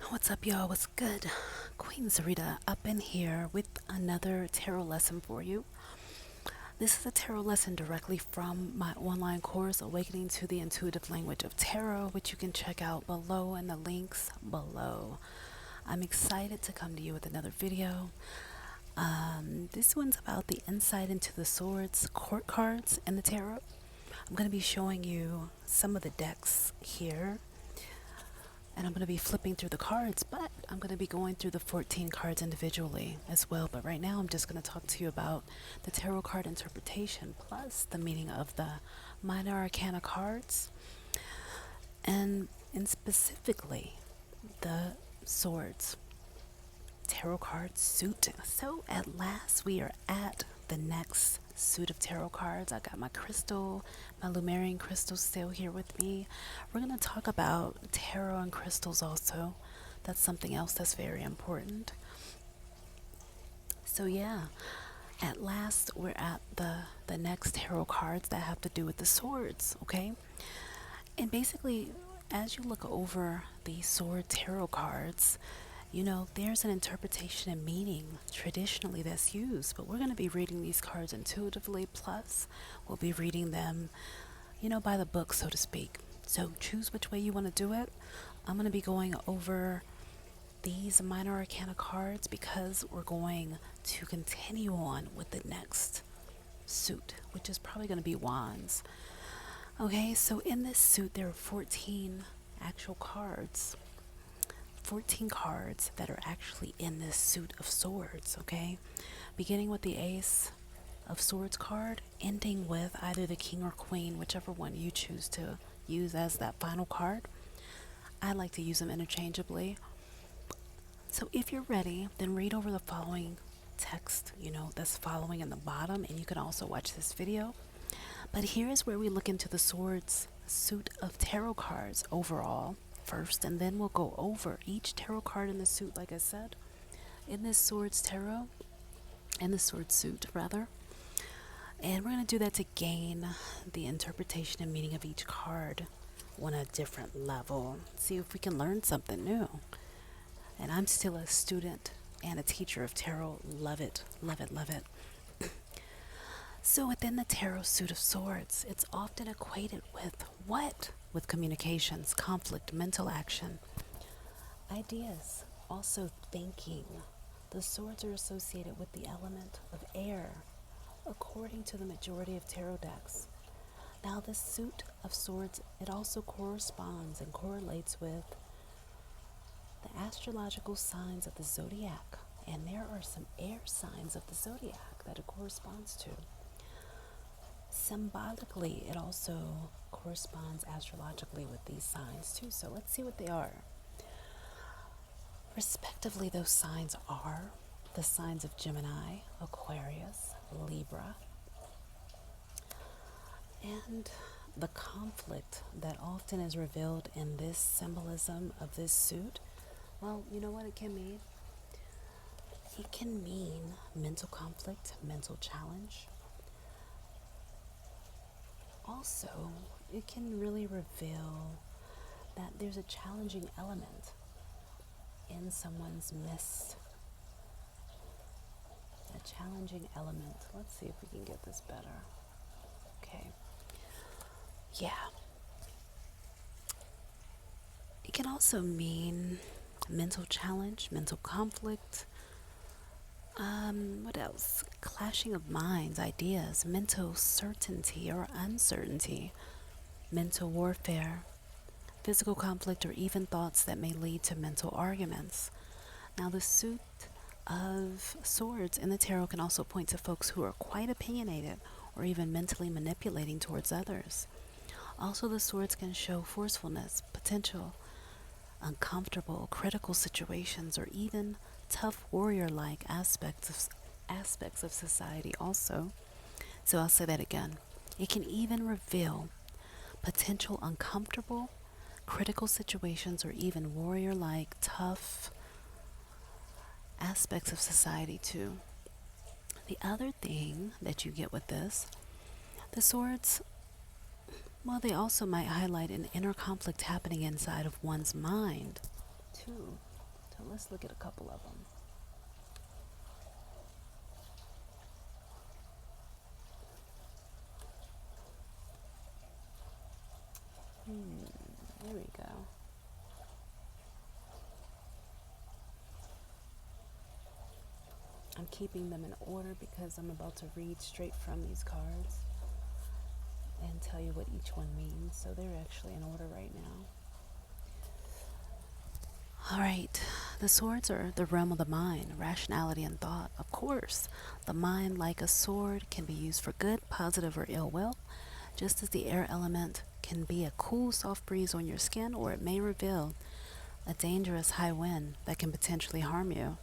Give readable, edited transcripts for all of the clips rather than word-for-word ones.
What's up, y'all? What's good? Queen Zarita up in here with another tarot lesson for you. This is a tarot lesson directly from my online course, Awakening to the Intuitive Language of Tarot, which you can check out below in the links below. I'm excited to come to you with another video. This one's about the insight into the swords court cards in the tarot. I'm going to be showing you some of the decks here, and I'm going to be flipping through the cards, but I'm going to be going through the 14 cards individually as well. But right now I'm just going to talk to you about the tarot card interpretation plus the meaning of the minor arcana cards, and specifically the swords tarot card suit. So at last we are at the next suit of tarot cards. I got my crystal, my Lumerian crystal still here with me. We're going to talk about tarot and crystals also. That's something else that's very important. So yeah, at last we're at the next tarot cards that have to do with the swords, okay? And basically, as you look over the sword tarot cards, you know, there's an interpretation and meaning traditionally that's used, but we're going to be reading these cards intuitively, plus we'll be reading them, you know, by the book, so to speak. So choose which way you want to do it. I'm going to be going over these minor arcana cards because we're going to continue on with the next suit, which is probably going to be wands. Okay, so in this suit, there are 14 actual cards. 14 cards that are actually in this suit of swords, okay? Beginning with the Ace of Swords card, ending with either the King or Queen, whichever one you choose to use as that final card. I like to use them interchangeably. So if you're ready, then read over the following text, you know, that's following in the bottom, and you can also watch this video. But here is where we look into the swords suit of tarot cards overall first, and then we'll go over each tarot card in the suit, like I said, in this swords tarot, in the sword suit rather. And we're going to do that to gain the interpretation and meaning of each card on a different level. See if we can learn something new. And I'm still a student and a teacher of tarot. Love it, love it, love it. So within the tarot suit of swords, it's often equated with what? With communications, conflict, mental action, ideas, also thinking. The swords are associated with the element of air, according to the majority of tarot decks. Now this suit of swords, it also corresponds and correlates with the astrological signs of the zodiac. And there are some air signs of the zodiac that it corresponds to. Symbolically, it also corresponds astrologically with these signs too. So let's see what they are. Respectively, those signs are the signs of Gemini, Aquarius, Libra, and the conflict that often is revealed in this symbolism of this suit. Well, you know what it can mean? It can mean mental conflict, mental challenge. Also, it can really reveal that there's a challenging element in someone's midst. A challenging element. Let's see if we can get this better. Okay. Yeah. It can also mean mental challenge, mental conflict. What else? Clashing of minds, ideas, mental certainty or uncertainty, mental warfare, physical conflict, or even thoughts that may lead to mental arguments. Now, the suit of swords in the tarot can also point to folks who are quite opinionated or even mentally manipulating towards others. Also, the swords can show forcefulness, potential, uncomfortable, critical situations, or even tough warrior-like aspects of society also. So I'll say that again. It can even reveal potential uncomfortable, critical situations, or even warrior-like, tough aspects of society too. The other thing that you get with this, the swords, well, they also might highlight an inner conflict happening inside of one's mind too. So let's look at a couple of them. There we go. I'm keeping them in order because I'm about to read straight from these cards and tell you what each one means. So they're actually in order right now. All right, the swords are the realm of the mind, rationality, and thought. Of course, the mind, like a sword, can be used for good, positive, or ill will, just as the air element can be a cool, soft breeze on your skin, or it may reveal a dangerous high wind that can potentially harm you.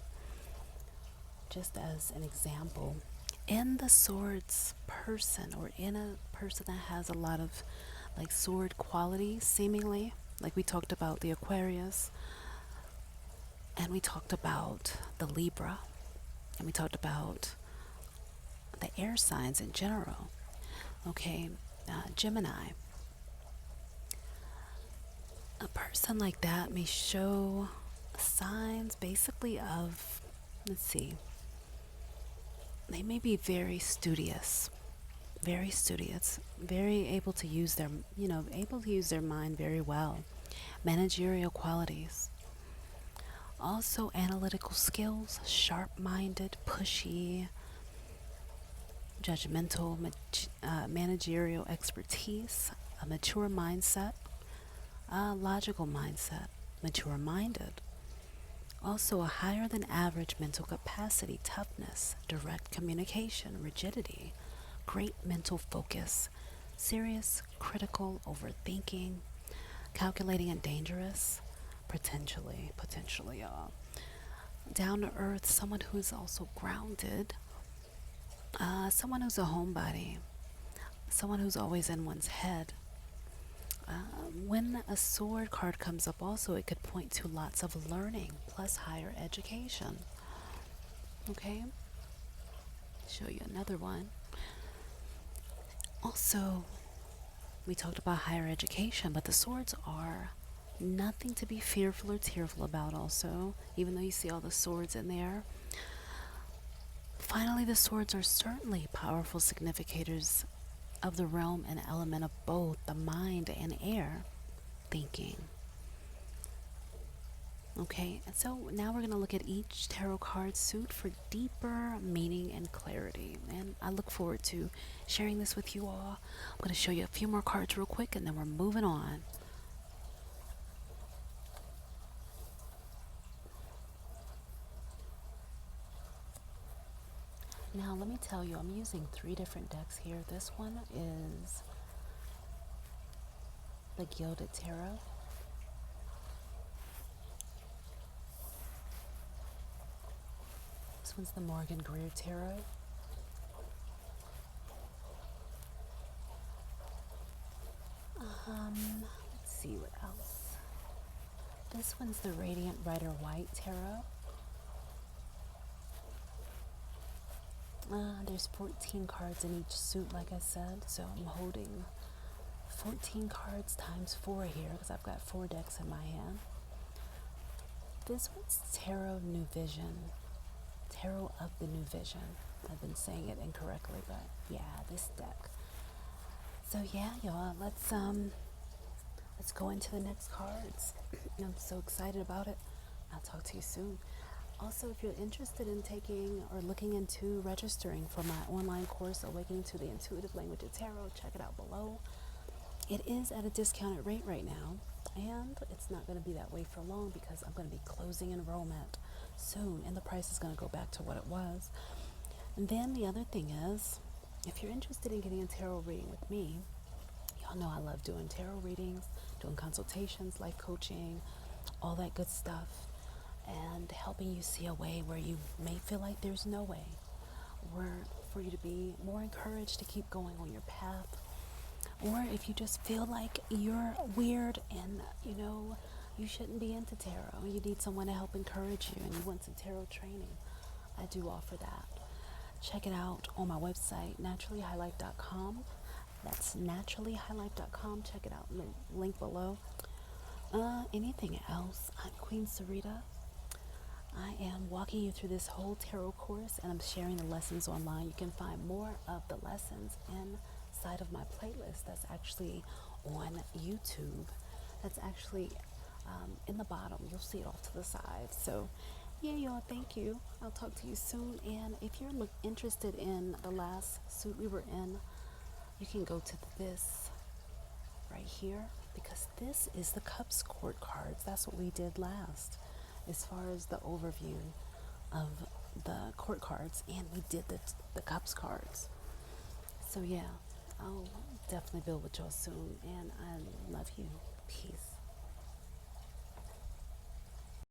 Just as an example, in the swords person, or in a person that has a lot of like sword qualities, seemingly, like we talked about the Aquarius, and we talked about the Libra, and we talked about the air signs in general. Okay, Gemini. A person like that may show signs basically of, let's see, they may be very studious, very able to use their, able to use their mind very well. Managerial qualities. Also, analytical skills, sharp minded, pushy, judgmental, managerial expertise, a mature mindset, a logical mindset, mature minded. Also, a higher than average mental capacity, toughness, direct communication, rigidity, great mental focus, serious, critical, overthinking, calculating, and dangerous, potentially, down to earth, someone who's also grounded, someone who's a homebody, someone who's always in one's head. When a sword card comes up, also, it could point to lots of learning plus higher education. Okay, show you another one. Also, we talked about higher education, but the swords are nothing to be fearful or tearful about, also, even though you see all the swords in there. Finally, the swords are certainly powerful significators of the realm and element of both the mind and air thinking. Okay, and so now we're going to look at each tarot card suit for deeper meaning and clarity. And I look forward to sharing this with you all. I'm going to show you a few more cards real quick and then we're moving on. Now, let me tell you, I'm using 3 different decks here. This one is the Gilded Tarot. This one's the Morgan Greer Tarot. Let's see what else. This one's the Radiant Rider White Tarot. There's 14 cards in each suit, like I said, so I'm holding 14 cards times 4 here because I've got 4 decks in my hand. This one's Tarot New Vision. Tarot of the New Vision. I've been saying it incorrectly, but yeah, this deck. So yeah, y'all, let's go into the next cards. I'm so excited about it. I'll talk to you soon. Also, if you're interested in taking or looking into registering for my online course, Awakening to the Intuitive Language of Tarot, check it out below. It is at a discounted rate right now, and it's not going to be that way for long because I'm going to be closing enrollment soon, and the price is going to go back to what it was. And then the other thing is, if you're interested in getting a tarot reading with me, y'all know I love doing tarot readings, doing consultations, life coaching, all that good stuff, and helping you see a way where you may feel like there's no way, or for you to be more encouraged to keep going on your path. Or if you just feel like you're weird and you shouldn't be into tarot, you need someone to help encourage you and you want some tarot training, I do offer that. Check it out on my website, naturallyhighlife.com. That's naturallyhighlife.com. Check it out in the link below. Anything else? I'm Queen Sarita. I am walking you through this whole tarot course and I'm sharing the lessons online. You can find more of the lessons inside of my playlist that's actually on YouTube. That's actually in the bottom. You'll see it off to the side. So, yeah, y'all, thank you. I'll talk to you soon. And if you're interested in the last suit we were in, you can go to this right here because this is the Cups court cards. That's what we did last as far as the overview of the court cards, and we did the Cups cards. So yeah, I'll definitely build with y'all soon, and I love you. Peace.